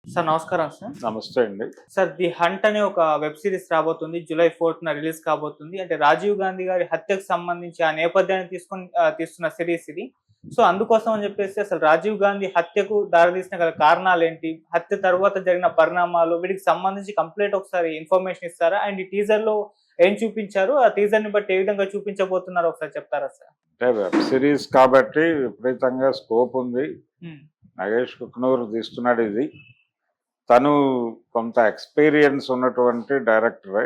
Sir నమస్కారం sir. నమస్తే అండి. సార్ 'ది హంట్' అనే ఒక వెబ్ సీరీస్ రాబోతుంది. జూలై 4న రిలీజ్ కాబోతుంది. అంటే రాజీవ్ గాంధీ గారి హత్యకు సంబంధించి ఆ నేపథ్యాన్ని తీసుకొని తీస్తున్న సిరీస్ ఇది. సో, అందుకోసం అని చెప్పేసి అసలు రాజీవ్ గాంధీ హత్యకు దారితీసిన గల కారణాలేంటి? హత్య తర్వాత జరిగిన పరిణామాలు వీటికి సంబంధించి కంప్లీట్ ఒకసారి ఇన్ఫర్మేషన్ ఇస్తారా? అండ్ ఈ టీజర్‌లో ఏం చూపించారు? ఆ టీజర్‌ని బట్టి ఏ విధంగా చూపించబోతున్నారో ఒకసారి చెప్తారా సార్? అంటే వెబ్ సిరీస్ కాబట్టి విపరీతంగా స్కోప్ ఉంది. హ్మ్. నగేష్ కుక్నూర్ తీస్తున్నాడు ఇది. తను కొంత ఎక్స్‌పీరియన్స్ ఉన్నటువంటి డైరెక్టరే.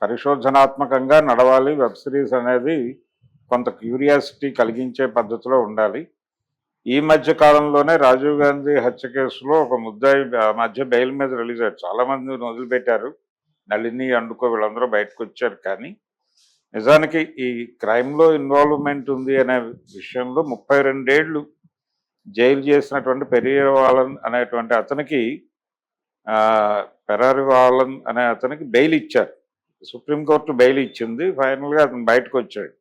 పరిశోధనాత్మకంగా నడవాలి వెబ్ సిరీస్ అనేది. కొంత క్యూరియాసిటీ కలిగించే పద్ధతిలో ఉండాలి. ఈ మధ్య కాలంలోనే రాజీవ్ గాంధీ హత్య కేసులో ఒక ముద్దాయి మధ్య బెయిల్ మీద రిలీజ్ అయ్యారు. చాలా మందిని వదిలిపెట్టారు. నళిని, అండుకో వీళ్ళందరూ బయటకొచ్చారు. కానీ నిజానికి ఈ క్రైమ్‌లో ఇన్వాల్వ్‌మెంట్ ఉంది అనే విషయంలో 32 ఏళ్ళు జైలు చేసినటువంటి పెరియవాలన్ అనేటువంటి అతనికి పెరారివాలన్ అనే అతనికి బెయిల్ ఇచ్చారు. సుప్రీంకోర్టు బెయిల్ ఇచ్చింది. ఫైనల్గా అతను బయటకు వచ్చాడు.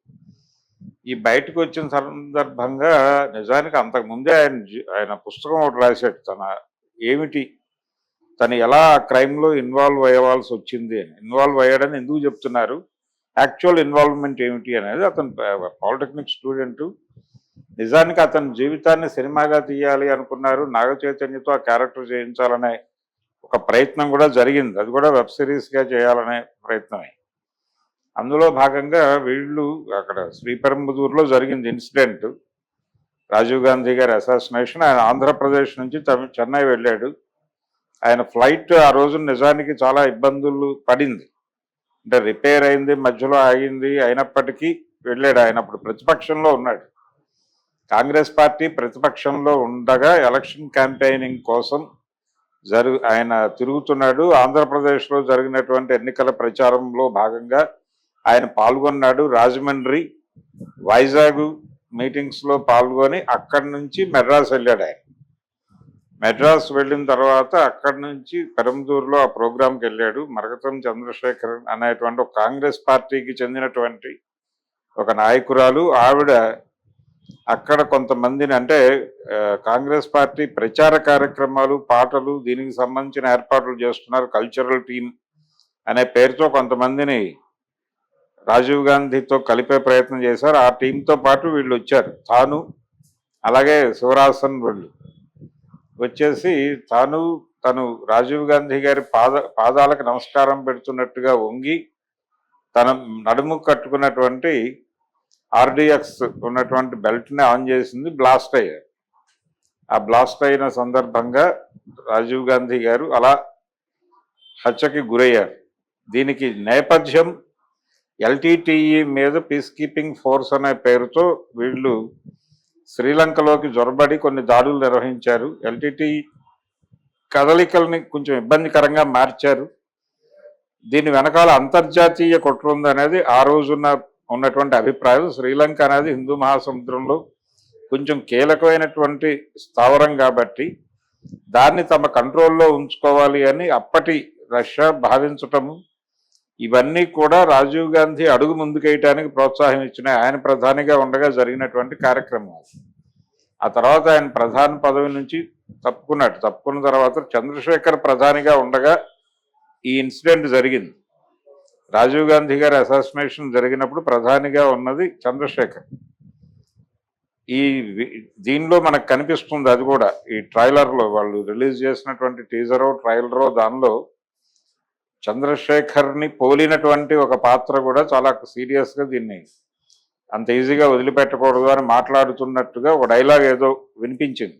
ఈ బయటకు వచ్చిన సందర్భంగా నిజానికి అంతకుముందే ఆయన పుస్తకం ఒకటి రాశాడు. తను ఎలా క్రైమ్లో ఇన్వాల్వ్ అయ్యవలసి వచ్చింది అని. ఇన్వాల్వ్ అయ్యాడని ఎందుకు చెప్తున్నారు, యాక్చువల్ ఇన్వాల్వ్మెంట్ ఏమిటి అనేది. అతను పాలిటెక్నిక్ స్టూడెంటు. నిజానికి అతని జీవితాన్ని సినిమాగా తీయాలి అనుకున్నారు. నాగ చైతన్యతో ఆ క్యారెక్టర్ చేయించాలనే ఒక ప్రయత్నం కూడా జరిగింది. అది కూడా వెబ్ సిరీస్గా చేయాలనే ప్రయత్నమే. అందులో భాగంగా వీళ్ళు అక్కడ శ్రీపెరంబదూరులో జరిగింది ఇన్సిడెంట్. రాజీవ్ గాంధీ గారి అసాసినేషన్. ఆయన ఆంధ్రప్రదేశ్ నుంచి చెన్నై వెళ్ళాడు. ఆయన ఫ్లైట్ ఆ రోజు నిజానికి చాలా ఇబ్బందులు పడింది. అంటే రిపేర్ అయింది, మధ్యలో ఆగింది. అయినప్పటికీ వెళ్ళాడు. ఆయన అప్పుడు ప్రతిపక్షంలో ఉన్నాడు. కాంగ్రెస్ పార్టీ ప్రతిపక్షంలో ఉండగా ఎలక్షన్ క్యాంపెయినింగ్ కోసం ఆయన తిరుగుతున్నాడు. ఆంధ్రప్రదేశ్లో జరిగినటువంటి ఎన్నికల ప్రచారంలో భాగంగా ఆయన పాల్గొన్నాడు. రాజమండ్రి, వైజాగ్ మీటింగ్స్లో పాల్గొని అక్కడి నుంచి మెడ్రాస్ వెళ్ళాడు. ఆయన మెడ్రాస్ వెళ్ళిన తర్వాత అక్కడి నుంచి పెరంబదూరులో ఆ ప్రోగ్రాంకి వెళ్ళాడు. మరకతం చంద్రశేఖర్ అనేటువంటి ఒక కాంగ్రెస్ పార్టీకి చెందినటువంటి ఒక నాయకురాలు. ఆవిడ అక్కడ కొంతమందిని, అంటే కాంగ్రెస్ పార్టీ ప్రచార కార్యక్రమాలు, పాటలు, దీనికి సంబంధించిన ఏర్పాట్లు చేస్తున్నారు, కల్చరల్ టీమ్ అనే పేరుతో కొంతమందిని రాజీవ్ గాంధీతో కలిపే ప్రయత్నం చేశారు. ఆ టీంతో పాటు వీళ్ళు వచ్చారు. తాను అలాగే శివరాసన్ వాళ్ళు వచ్చేసి తను రాజీవ్ గాంధీ గారి పాదాలకు నమస్కారం పెడుతున్నట్టుగా వంగి తన నడుము కట్టుకున్నటువంటి ఆర్డిఎక్స్ ఉన్నటువంటి బెల్ట్ని ఆన్ చేసింది. బ్లాస్ట్ అయ్యారు. ఆ బ్లాస్ట్ అయిన సందర్భంగా రాజీవ్ గాంధీ గారు అలా హత్యకి గురయ్యారు. దీనికి నేపథ్యం ఎల్టీటీఈ మీద పీస్ కీపింగ్ ఫోర్స్ అనే పేరుతో వీళ్ళు శ్రీలంకలోకి జొరబడి కొన్ని దాడులు నిర్వహించారు. ఎల్టీటీఈ కదలికల్ని కొంచెం ఇబ్బందికరంగా మార్చారు. దీని వెనకాల అంతర్జాతీయ కుట్ర ఉందనేది ఆ రోజున ఉన్నటువంటి అభిప్రాయం. శ్రీలంక అనేది హిందూ మహాసముద్రంలో కొంచెం కీలకమైనటువంటి స్థావరం కాబట్టి దాన్ని తమ కంట్రోల్లో ఉంచుకోవాలి అని అప్పటి రష్యా భావించటము, ఇవన్నీ కూడా రాజీవ్ గాంధీ అడుగు ముందుకేయటానికి ప్రోత్సాహం ఇచ్చిన ఆయన ప్రధానిగా ఉండగా జరిగినటువంటి కార్యక్రమం. ఆ తర్వాత ఆయన ప్రధాని పదవి నుంచి తప్పుకున్నాడు. తప్పుకున్న తర్వాత చంద్రశేఖర్ ప్రధానిగా ఉండగా ఈ ఇన్సిడెంట్ జరిగింది. రాజీవ్ గాంధీ గారి అసాసినేషన్ జరిగినప్పుడు ప్రధానిగా ఉన్నది చంద్రశేఖర్. దీనిలో మనకు కనిపిస్తుంది. అది కూడా ఈ ట్రైలర్లో వాళ్ళు రిలీజ్ చేసినటువంటి టీజరో ట్రైలరో దానిలో చంద్రశేఖర్ని పోలినటువంటి ఒక పాత్ర కూడా చాలా సీరియస్గా దీన్ని అంత ఈజీగా వదిలిపెట్టకూడదు అని మాట్లాడుతున్నట్టుగా ఒక డైలాగ్ ఏదో వినిపించింది.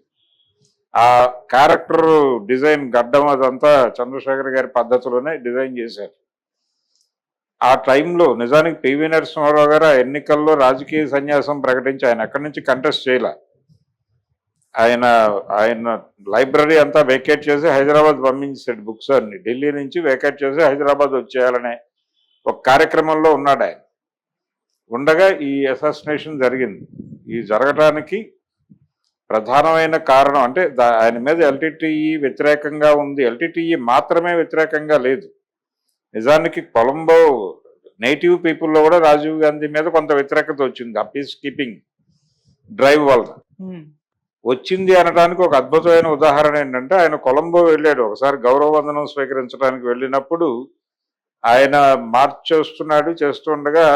ఆ క్యారెక్టర్ డిజైన్, గడ్డం అదంతా చంద్రశేఖర్ గారి పద్ధతిలోనే డిజైన్ చేశారు. ఆ టైంలో నిజానికి పివి నరసింహారావు గారు ఆ ఎన్నికల్లో రాజకీయ సన్యాసం ప్రకటించి ఆయన ఎక్కడి నుంచి కంటెస్ట్ చేయలే. ఆయన లైబ్రరీ అంతా వేకేట్ చేసి హైదరాబాద్ పంపించాడు. బుక్స్ అన్ని ఢిల్లీ నుంచి వేకేట్ చేసి హైదరాబాద్ వచ్చేయాలనే ఒక కార్యక్రమంలో ఉన్నాడు. ఆయన ఉండగా ఈ అసాసినేషన్ జరిగింది. ఈ జరగటానికి ప్రధానమైన కారణం అంటే ఆయన మీద ఎల్టీటీఈ వ్యతిరేకంగా ఉంది. ఎల్టీటీఈ మాత్రమే వ్యతిరేకంగా లేదు. నిజానికి కొలంబో నేటివ్ పీపుల్లో కూడా రాజీవ్ గాంధీ మీద కొంత వ్యతిరేకత వచ్చింది ఆ పీస్ కీపింగ్ డ్రైవ్ వల్ల. వచ్చింది అనడానికి ఒక అద్భుతమైన ఉదాహరణ ఏంటంటే ఆయన కొలంబో వెళ్ళాడు ఒకసారి గౌరవ వందనం స్వీకరించడానికి వెళ్ళినప్పుడు ఆయన మార్చ్ చేస్తుండగా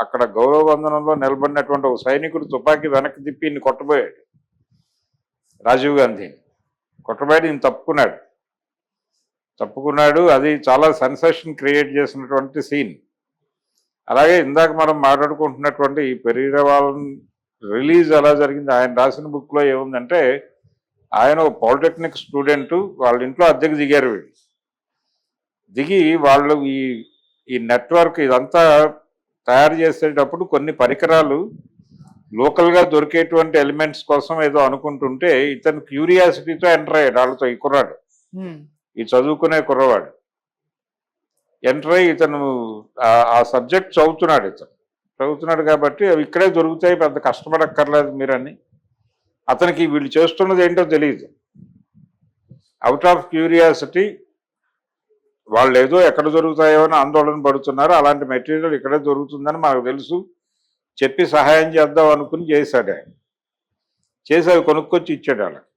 అక్కడ గౌరవ వందనంలో నిలబడినటువంటి ఒక సైనికుడు తుపాకీ వెనక్కి తిప్పి ఈయన్ని కొట్టబోయాడు. రాజీవ్ గాంధీని కొట్టబోయాడు, ఈయన తప్పుకున్నాడు. అది చాలా సెన్సేషన్ క్రియేట్ చేసినటువంటి సీన్. అలాగే ఇందాక మనం మాట్లాడుకుంటున్నటువంటి ఈ పెరీరవాల్ రిలీజ్ ఎలా జరిగింది, ఆయన రాసిన బుక్లో ఏముందంటే ఆయన ఒక పాలిటెక్నిక్ స్టూడెంట్, వాళ్ళ ఇంట్లో అద్దెకు దిగారు. వీళ్ళు దిగి వాళ్ళు ఈ నెట్వర్క్ ఇదంతా తయారు చేసేటప్పుడు కొన్ని పరికరాలు లోకల్గా దొరికేటువంటి ఎలిమెంట్స్ కోసం ఏదో అనుకుంటుంటే ఇతను క్యూరియాసిటీతో ఎంటర్ అయ్యాడు వాళ్ళతో. ఈ కుర్రాడు, ఈ చదువుకునే కుర్రవాడు ఎంటర్ అయ్యి ఇతను ఆ సబ్జెక్ట్ చదువుతున్నాడు కాబట్టి అవి ఇక్కడే దొరుకుతాయి, పెద్ద కష్టపడక్కర్లేదు మీరని. అతనికి వీళ్ళు చేస్తున్నది ఏంటో తెలియదు. అవుట్ ఆఫ్ క్యూరియాసిటీ వాళ్ళు ఏదో ఎక్కడ దొరుకుతాయో అని ఆందోళన పడుతున్నారు. అలాంటి మెటీరియల్ ఇక్కడే దొరుకుతుందని మాకు తెలుసు, చెప్పి సహాయం చేద్దాం అనుకుని చేశాడు. ఆయన చేసి అవి కొనుక్కొచ్చి ఇచ్చాడు వాళ్ళకి.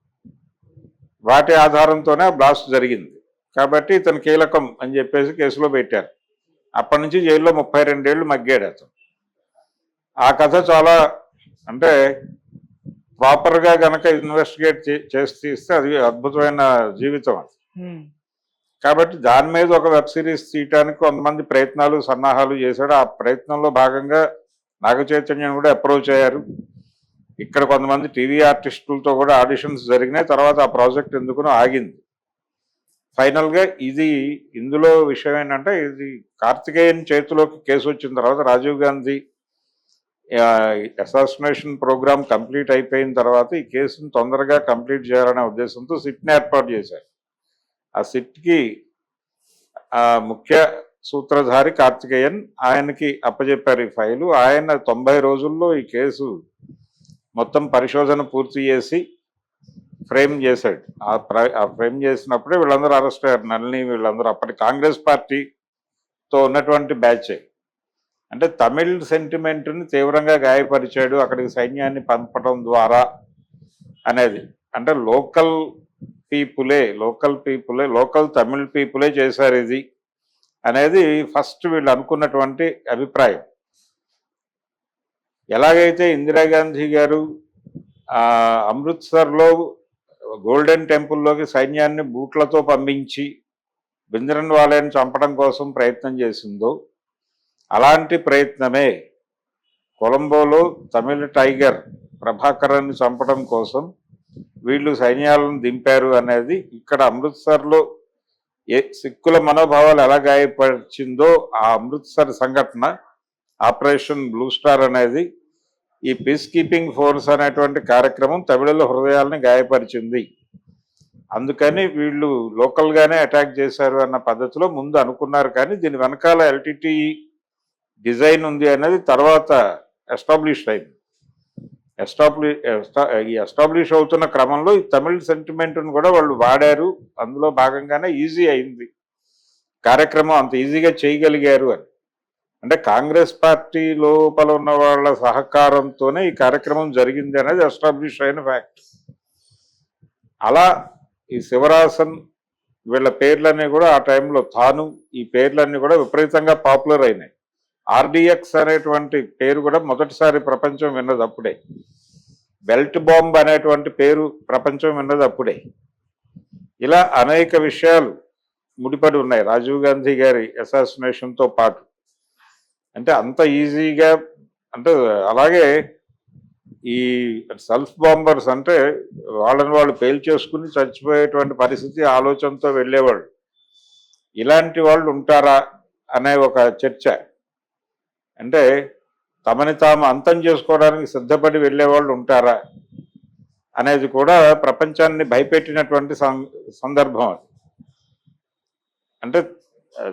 వాటి ఆధారంతోనే బ్లాస్ట్ జరిగింది కాబట్టి ఇతను కీలకం అని చెప్పేసి కేసులో పెట్టారు. అప్పటి నుంచి జైల్లో 32 ఏళ్ళు మగ్గాడు అతను. ఆ కథ చాలా అంటే ప్రాపర్గా గనక ఇన్వెస్టిగేట్ చేసి తీస్తే అది అద్భుతమైన జీవితం అది. కాబట్టి దాని మీద ఒక వెబ్ సిరీస్ తీయటానికి కొంతమంది ప్రయత్నాలు సన్నాహాలు చేశాడు. ఆ ప్రయత్నంలో భాగంగా నాగ చైతన్యం కూడా అప్రోచ్ అయ్యారు. ఇక్కడ కొంతమంది టీవీ ఆర్టిస్టులతో కూడా ఆడిషన్స్ జరిగినాయి. తర్వాత ఆ ప్రాజెక్ట్ ఎందుకునో ఆగింది. ఫైనల్గా ఇందులో విషయం ఏంటంటే ఇది కార్తికేయన్ చేతిలోకి కేసు వచ్చిన తర్వాత Rajiv Gandhi assassination programme complete అయిపోయిన తర్వాత ఈ కేసును తొందరగా కంప్లీట్ చేయాలనే ఉద్దేశంతో సిట్ని ఏర్పాటు చేశారు. ఆ సిట్కి ముఖ్య సూత్రధారి కార్తికేయన్, ఆయనకి అప్పచెప్పారు ఈ ఫైలు. ఆయన 90 రోజుల్లో ఈ కేసు మొత్తం పరిశోధన పూర్తి చేసి ఫ్రేమ్ చేశాడు. ఆ ఫ్రేమ్ చేసినప్పుడే వీళ్ళందరూ అరెస్ట్ అయ్యారు. నళిని వీళ్ళందరూ అప్పటి కాంగ్రెస్ పార్టీతో ఉన్నటువంటి బ్యాచే. అంటే తమిళ్ సెంటిమెంట్ని తీవ్రంగా గాయపరిచాడు అక్కడికి సైన్యాన్ని పంపడం ద్వారా అనేది. అంటే లోకల్ తమిళ్ పీపులే చేశారు ఇది అనేది ఫస్ట్ వీళ్ళు అనుకున్నటువంటి అభిప్రాయం. ఎలాగైతే ఇందిరాగాంధీ గారు అమృత్సర్లో గోల్డెన్ టెంపుల్లోకి సైన్యాన్ని బూట్లతో పంపించి భింద్రన్వాలేని చంపడం కోసం ప్రయత్నం చేసిందో అలాంటి ప్రయత్నమే కొలంబోలో తమిళ టైగర్ ప్రభాకరాన్ని చంపడం కోసం వీళ్ళు సైన్యాలను దింపారు అనేది ఇక్కడ అమృత్సర్లో సిక్కుల మనోభావాలు ఎలా గాయపరిచిందో ఆ అమృత్సర్ సంఘటన ఆపరేషన్ బ్లూ స్టార్ అనేది ఈ పీస్ కీపింగ్ ఫోర్స్ అనేటువంటి కార్యక్రమం తమిళల హృదయాలని గాయపరిచింది. అందుకని వీళ్ళు లోకల్గానే అటాక్ చేశారు అన్న పద్ధతిలో ముందు అనుకున్నారు. కానీ దీని వెనకాల ఎల్టీటీ డిజైన్ ఉంది అనేది తర్వాత ఎస్టాబ్లిష్ అయింది. ఎస్టాబ్లిష్ అవుతున్న క్రమంలో ఈ తమిళ్ సెంటిమెంట్ను కూడా వాళ్ళు వాడారు. అందులో భాగంగానే ఈజీ అయింది కార్యక్రమం, అంత ఈజీగా చేయగలిగారు అని. అంటే కాంగ్రెస్ పార్టీ లోపల ఉన్న వాళ్ళ సహకారంతోనే ఈ కార్యక్రమం జరిగింది అనేది ఎస్టాబ్లిష్ అయిన ఫ్యాక్ట్. అలా ఈ శివరాసన్ వీళ్ళ పేర్లన్నీ కూడా ఆ టైంలో ఈ పేర్లన్నీ కూడా విపరీతంగా పాపులర్ అయినాయి. ఆర్డిఎక్స్ అనేటువంటి పేరు కూడా మొదటిసారి ప్రపంచం విన్నది అప్పుడే. బెల్ట్ బాంబ్ అనేటువంటి పేరు ప్రపంచం విన్నది అప్పుడే. ఇలా అనేక విషయాలు ముడిపడి ఉన్నాయి రాజీవ్ గాంధీ గారి అసాసినేషన్తో పాటు. అంటే అంత ఈజీగా అంటే అలాగే ఈ సెల్ఫ్ బాంబర్స్ అంటే వాళ్ళని వాళ్ళు పేల్చేసుకుని చచ్చిపోయేటువంటి పరిస్థితి ఆలోచనతో వెళ్ళేవాళ్ళు. ఇలాంటి వాళ్ళు ఉంటారా అనే ఒక చర్చ. అంటే తమని తాము అంతం చేసుకోవడానికి సిద్ధపడి వెళ్ళేవాళ్ళు ఉంటారా అనేది కూడా ప్రపంచాన్ని భయపెట్టినటువంటి సందర్భం అది. అంటే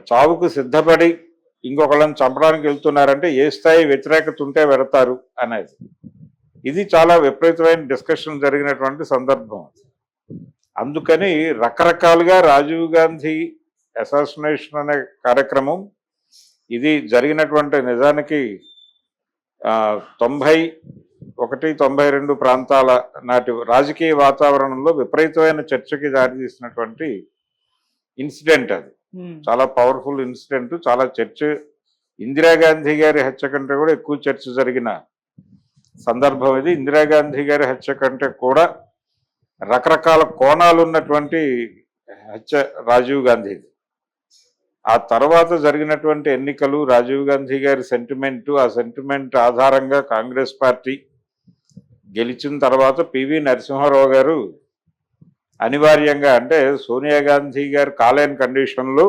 చావుకు సిద్ధపడి ఇంకొకళ్ళని చంపడానికి వెళ్తున్నారంటే ఏ స్థాయి వ్యతిరేకత ఉంటే వెళతారు అనేది. ఇది చాలా విపరీతమైన డిస్కషన్ జరిగినటువంటి సందర్భం. అందుకని రకరకాలుగా రాజీవ్ గాంధీ అసాసినేషన్ అనే కార్యక్రమం ఇది జరిగినటువంటి నిజానికి 92 ప్రాంతాల నాటి రాజకీయ వాతావరణంలో విపరీతమైన చర్చకి దారితీసినటువంటి ఇన్సిడెంట్ అది. చాలా పవర్ఫుల్ ఇన్సిడెంట్, చాలా చర్చ. ఇందిరాగాంధీ గారి హత్య కంటే కూడా ఎక్కువ చర్చ జరిగిన సందర్భం ఇది. ఇందిరాగాంధీ గారి హత్య కంటే కూడా రకరకాల కోణాలు ఉన్నటువంటి హత్య రాజీవ్ గాంధీది. ఆ తర్వాత జరిగినటువంటి ఎన్నికలు, రాజీవ్ గాంధీ గారి సెంటిమెంటు, ఆ సెంటిమెంట్ ఆధారంగా కాంగ్రెస్ పార్టీ గెలిచిన తర్వాత పివి నరసింహారావు గారు అనివార్యంగా, అంటే సోనియా గాంధీ గారు కాలేని కండిషన్లో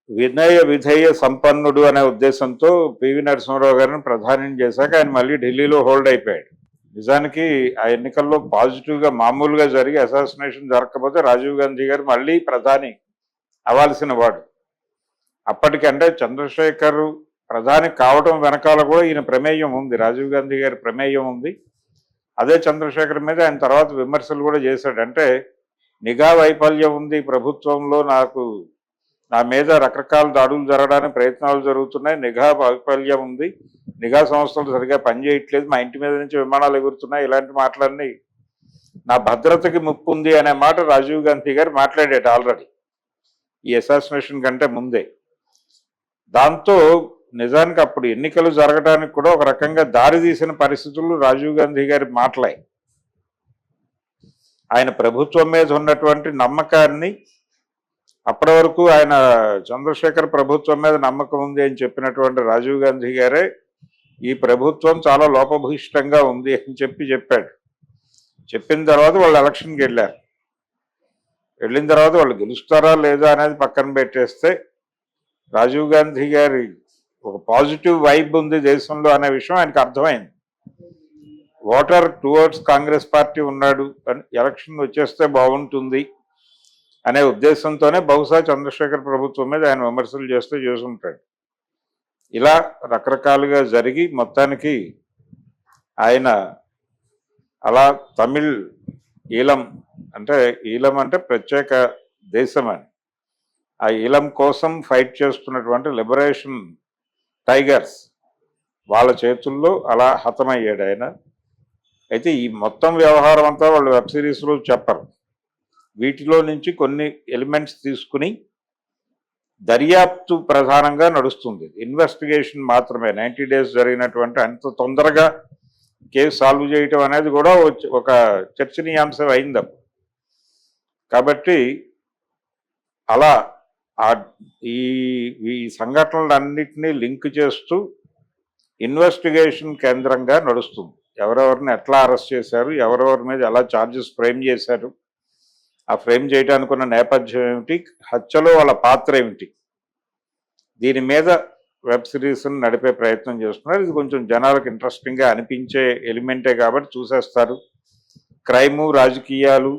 వినయ విధేయ సంపన్నుడు అనే ఉద్దేశంతో పివి నరసింహారావు గారిని ప్రధాని చేశాక ఆయన మళ్ళీ ఢిల్లీలో హోల్డ్ అయిపోయాడు. నిజానికి ఆ ఎన్నికల్లో పాజిటివ్గా మామూలుగా జరిగి అసాసినేషన్ జరగకపోతే రాజీవ్ గాంధీ గారు మళ్ళీ ప్రధాని అవ్వాల్సిన వాడు. అప్పటికంటే చంద్రశేఖర్ ప్రధాని కావటం వెనకాల కూడా ఈయన ప్రమేయం ఉంది, రాజీవ్ గాంధీ గారి ప్రమేయం ఉంది. అదే చంద్రశేఖర్ మీద ఆయన తర్వాత విమర్శలు కూడా చేశాడు. అంటే నిఘా వైఫల్యం ఉంది ప్రభుత్వంలో, నా మీద రకరకాల దాడులు జరగడానికి ప్రయత్నాలు జరుగుతున్నాయి, నిఘా వైఫల్యం ఉంది, నిఘా సంస్థలు సరిగా పనిచేయట్లేదు, మా ఇంటి మీద నుంచి విమానాలు ఎగురుతున్నాయి, ఇలాంటి మాటలన్నీ, నా భద్రతకి ముప్పు ఉంది అనే మాట రాజీవ్ గాంధీ గారు మాట్లాడాడు ఆల్రెడీ ఈ అసాసినేషన్ కంటే ముందే. దాంతో నిజానికి అప్పుడు ఎన్నికలు జరగడానికి కూడా ఒక రకంగా దారి తీసిన పరిస్థితులు రాజీవ్ గాంధీ గారి మాటలే. ఆయన ప్రభుత్వం మీద ఉన్నటువంటి నమ్మకాన్ని, అప్పటి వరకు ఆయన చంద్రశేఖర్ ప్రభుత్వం మీద నమ్మకం ఉంది అని చెప్పినటువంటి రాజీవ్ గాంధీ గారే ఈ ప్రభుత్వం చాలా లోపభూయిష్టంగా ఉంది అని చెప్పాడు. చెప్పిన తర్వాత వాళ్ళు ఎలక్షన్కి వెళ్ళారు. వెళ్ళిన తర్వాత వాళ్ళు గెలుస్తారా లేదా అనేది పక్కన పెట్టేస్తే రాజీవ్ గాంధీ గారి ఒక పాజిటివ్ వైబ్ ఉంది దేశంలో అనే విషయం ఆయనకు అర్థమైంది. ఓటర్ టువర్డ్స్ కాంగ్రెస్ పార్టీ ఉన్నాడు, ఎలక్షన్ వచ్చేస్తే బాగుంటుంది అనే ఉద్దేశంతోనే బహుశా చంద్రశేఖర్ ప్రభుత్వం మీద ఆయన విమర్శలు చేసుంటాడు. ఇలా రకరకాలుగా జరిగి మొత్తానికి ఆయన అలా తమిళ్ ఈలం అంటే ప్రత్యేక దేశం అని, ఆ ఈలం కోసం ఫైట్ చేస్తున్నటువంటి లిబరేషన్ టైగర్స్ వాళ్ళ చేతుల్లో అలా హతమయ్యాడు ఆయన. అయితే ఈ మొత్తం వ్యవహారం అంతా వాళ్ళు వెబ్ సిరీస్లో చెప్పరు. వీటిలో నుంచి కొన్ని ఎలిమెంట్స్ తీసుకుని దర్యాప్తు ప్రధానంగా నడుస్తుంది. ఇన్వెస్టిగేషన్ మాత్రమే 90 days జరిగినటువంటి అంత తొందరగా కేసు సాల్వ్ చేయటం అనేది కూడా ఒక చర్చనీయాంశం అయింది. కాబట్టి అలా ఈ సంఘటనలన్నింటినీ లింక్ చేస్తూ ఇన్వెస్టిగేషన్ కేంద్రంగా నడుస్తుంది. ఎవరెవరిని ఎట్లా అరెస్ట్ చేశారు, ఎవరెవరి మీద ఎలా ఛార్జెస్ ఫ్రేమ్ చేశారు, ఆ ఫ్రేమ్ చేయడానికి ఉన్న నేపథ్యం ఏమిటి, హత్యలో వాళ్ళ పాత్ర ఏమిటి, దీని మీద వెబ్ సిరీస్ని నడిపే ప్రయత్నం చేస్తున్నారు. ఇది కొంచెం జనాలకు ఇంట్రెస్టింగ్గా అనిపించే ఎలిమెంటే కాబట్టి చూసేస్తారు. క్రైము, రాజకీయాలు